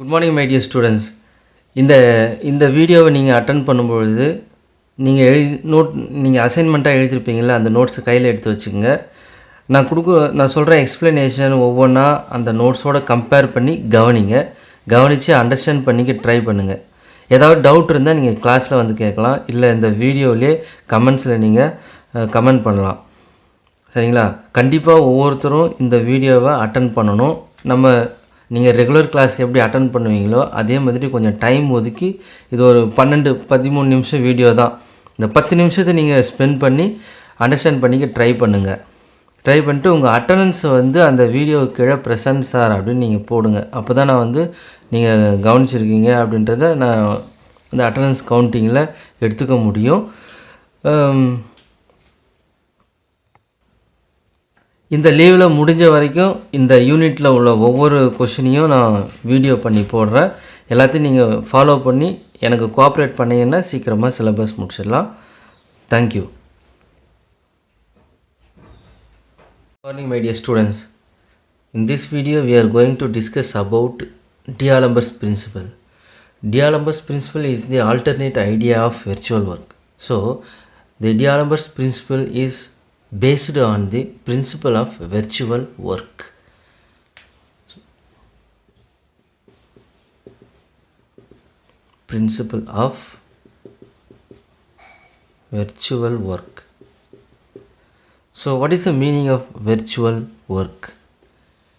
Good morning my dear students. இந்த வீடியோவை நீங்கள் அட்டன் பண்ணும்பொழுது நீங்கள் அசைன்மெண்ட்டாக எழுதிருப்பீங்களா, அந்த நோட்ஸை கையில் எடுத்து வச்சுக்கோங்க. நான் சொல்கிற எக்ஸ்ப்ளனேஷன் ஒவ்வொன்றா அந்த நோட்ஸோடு கம்பேர் பண்ணி கவனித்து அண்டர்ஸ்டாண்ட் பண்ணிக்க ட்ரை பண்ணுங்கள். ஏதாவது டவுட் இருந்தால் நீங்கள் கிளாஸில் வந்து கேட்கலாம், இல்லை இந்த வீடியோவிலே கமெண்ட்ஸில் நீங்கள் கமெண்ட் பண்ணலாம். சரிங்களா? கண்டிப்பாக ஒவ்வொருத்தரும் இந்த வீடியோவை அட்டன் பண்ணணும். நீங்கள் ரெகுலர் கிளாஸ் எப்படி அட்டன் பண்ணுவீங்களோ அதே மாதிரி கொஞ்சம் டைம் ஒதுக்கி, இது ஒரு 12-13 நிமிஷம் வீடியோ தான். இந்த 10 நிமிஷத்தை நீங்கள் ஸ்பெண்ட் பண்ணி அண்டர்ஸ்டாண்ட் பண்ணிக்க ட்ரை பண்ணுங்கள். ட்ரை பண்ணிட்டு உங்கள் அட்டண்டன்ஸை வந்து அந்த வீடியோவுக்கு கீழே ப்ரெசன்ட் சார் அப்படின்னு நீங்கள் போடுங்க. அப்போ தான் நான் வந்து நீங்கள் கவனிச்சிருக்கீங்க அப்படின்றத நான் இந்த அட்டண்டன்ஸ் கவுண்டிங்கில் எடுத்துக்க முடியும். இந்த லீவில் முடிஞ்ச வரைக்கும் இந்த யூனிட்டில் உள்ள ஒவ்வொரு கொஷினையும் நான் வீடியோ பண்ணி போடுறேன். எல்லாத்தையும் நீங்கள் ஃபாலோ பண்ணி எனக்கு கோஆப்ரேட் பண்ணிங்கன்னா சீக்கிரமாக சிலபஸ் முடிச்சிடலாம். Thank you. Good morning my dear students. In this video we are going to discuss about D'Alembert's principle. D'Alembert's principle is the alternate idea of virtual work. So the D'Alembert's principle is based on the principle of virtual work. Principle of virtual work. So what is the meaning of virtual work?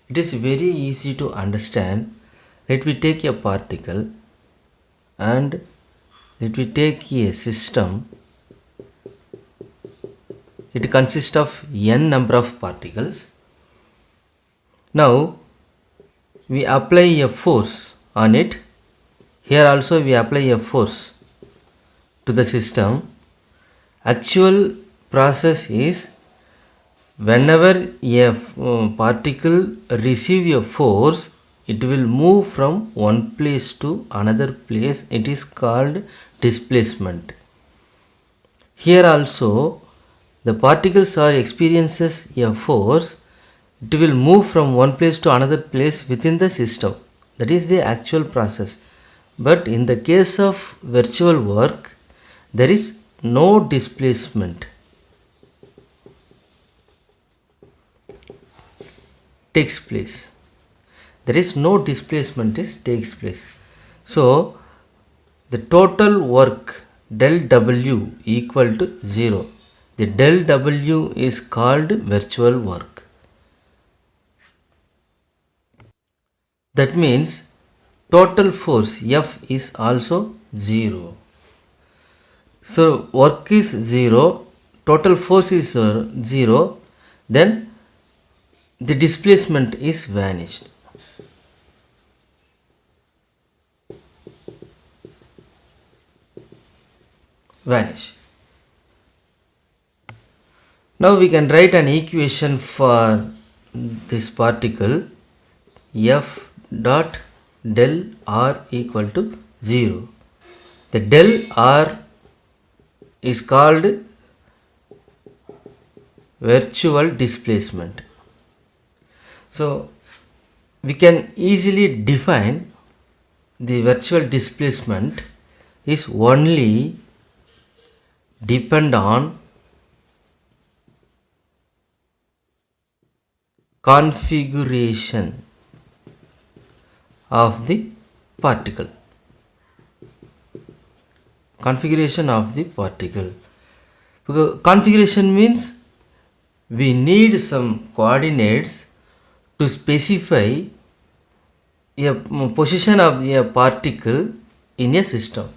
It is very easy to understand. Let me take a particle and let me take a system. It consists of n number of particles. Now we apply a force on it. Here also we apply a force to the system. Actual process is, whenever a particle receive a force, it will move from one place to another place. It is called displacement. Here also the particles are experiences a force. It will move from one place to another place within the system. That is the actual process. But in the case of virtual work, there is no displacement takes place. There is no displacement takes place. So the total work del W equal to 0. The del W is called virtual work. That means total force F is also 0. So work is 0, total force is 0, then the displacement is vanished. Now we can write an equation for this particle. F dot del R equal to 0. The del R is called virtual displacement. So we can easily define the virtual displacement is only depend on configuration of the particle. Configuration of the particle. Because configuration means we need some coordinates to specify a position of a particle in a system.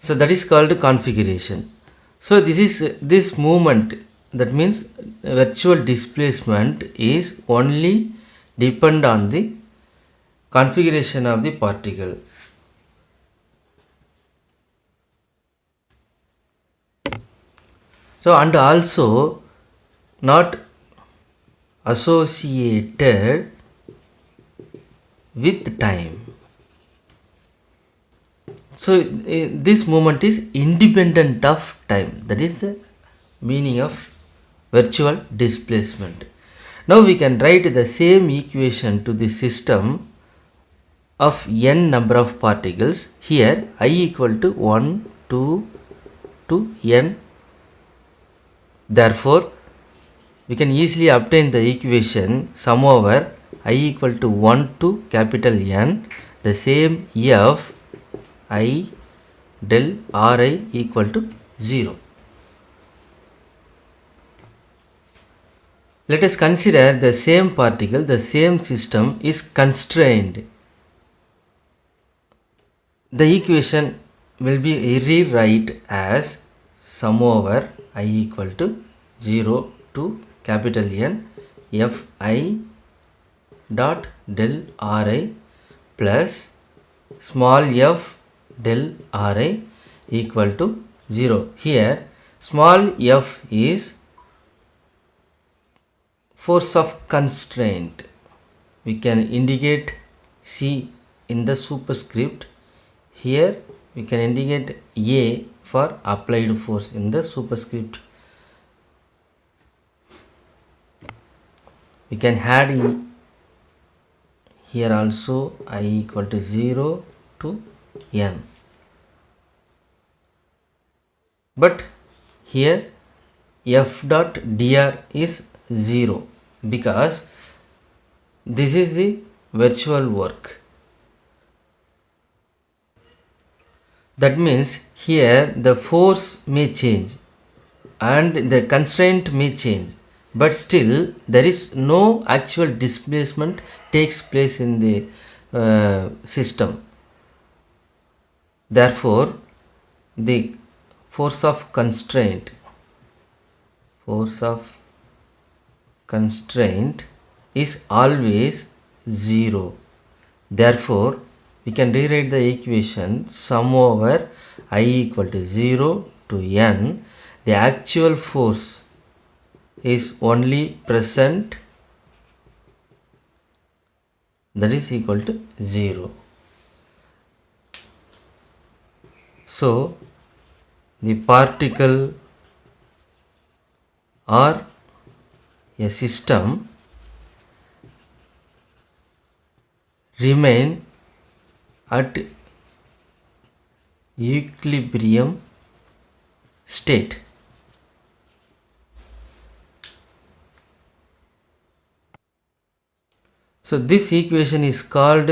So that is called configuration. So this movement, that means virtual displacement is only depend on the configuration of the particle. So and also not associated with time. So this moment is independent of time. That is the meaning of virtual displacement. Now we can write the same equation to the system of n number of particles. Here I equal to 1, 2 to n. Therefore we can easily obtain the equation sum over I equal to 1 to capital N, the same f I del Ri equal to 0. Let us consider the same particle, the same system is constrained. The equation will be rewrite as sum over I equal to 0 to capital N Fi dot del Ri plus small f del Ri equal to 0. Here small f is force of constraint. We can indicate C in the superscript. Here we can indicate A for applied force in the superscript. We can add here also I equal to 0 to n. But here f dot dr is 0 because this is the virtual work. That means here the force may change and the constraint may change, but still there is no actual displacement takes place in the system. Therefore the force of constraint is always 0. Therefore we can rewrite the equation sum over I equal to 0 to n. The actual force is only present, that is equal to 0. So the particle or a system remain at equilibrium state. So this equation is called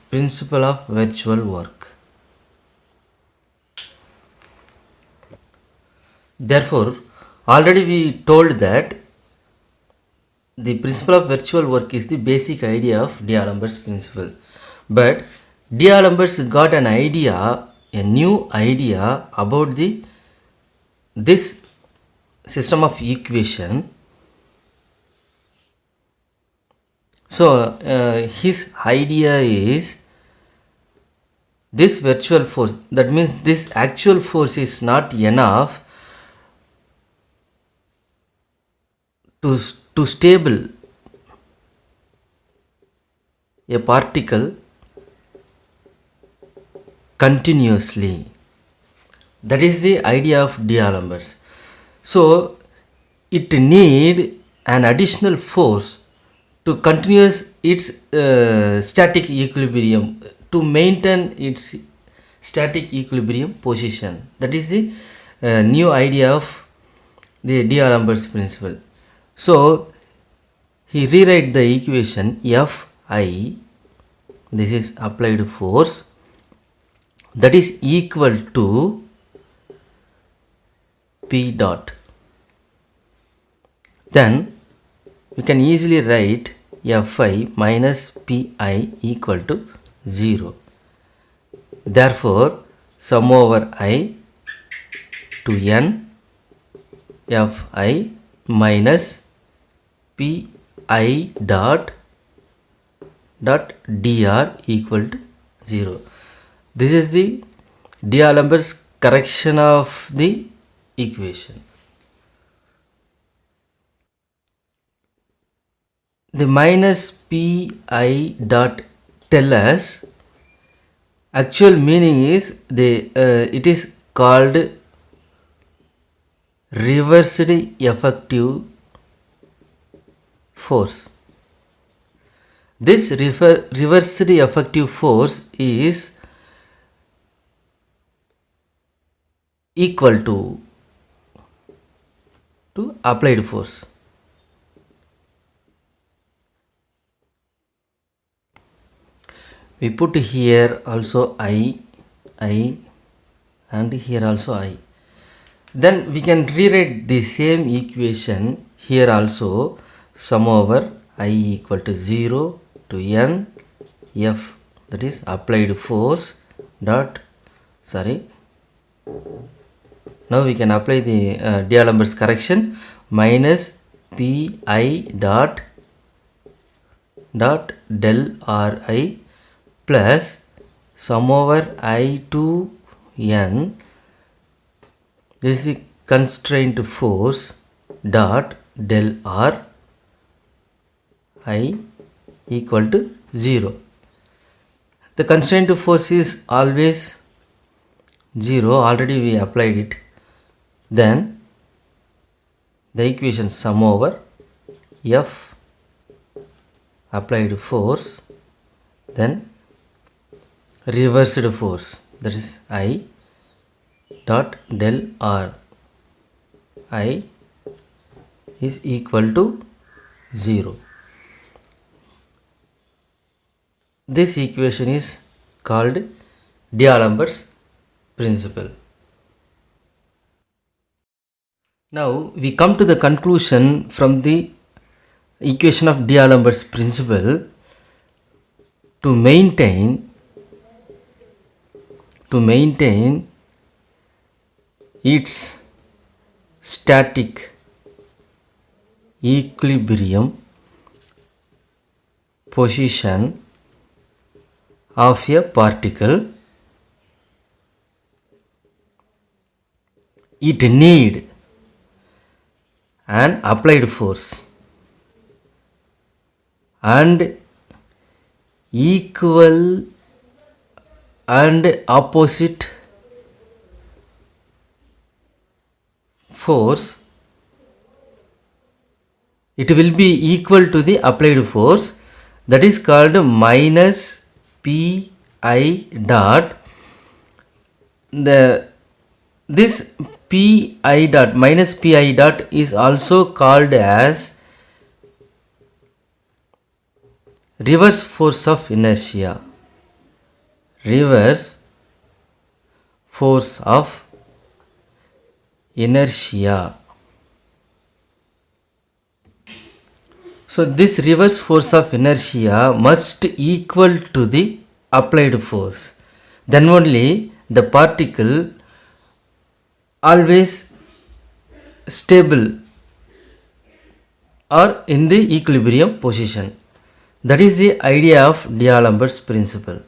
principle of virtual work. Therefore already we told that the principle of virtual work is the basic idea of D'Alembert's principle. But D'Alembert got an idea, a new idea about this system of equation. So his idea is this virtual force, that means this actual force is not enough to stable a particle continuously. That is the idea of D'Alembert. So it need an additional force to continue its static equilibrium, to maintain its static equilibrium position. That is the new idea of the D'Alembert's principle. So he rewrite the equation Fi, this is applied force, that is equal to P dot. Then we can easily write Fi minus Pi equal to 0. Therefore sum over I to n Fi minus Pi dot dr equal to 0. This is the D'Alembert's correction of the equation. The minus Pi dot tell us actual meaning is it is called reversed effective force. This reversed effective force is equal to applied force. We put here also I and here also I. Then we can rewrite the same equation here also. Sum over I equal to 0 to n F, that is applied force dot, now we can apply the D'Alembert's correction, minus Pi dot del Ri plus sum over I to n, this is the constraint force dot del R I equal to 0. The constraint force is always 0, already we applied it. Then the equation sum over F applied force, then reversed force, that is I dot del R I is equal to 0. This equation is called D'Alembert's principle. Now we come to the conclusion from the equation of D'Alembert's principle. To maintain its static equilibrium position of a particle, it need an applied force and equal and opposite force. It will be equal to the applied force, that is called minus Pi dot, this Pi dot minus Pi dot is also called as reverse force of inertia. Reverse force of inertia. So this reverse force of inertia must equal to the applied force. Then only the particle always stable or in the equilibrium position. That is the idea of D'Alembert's principle.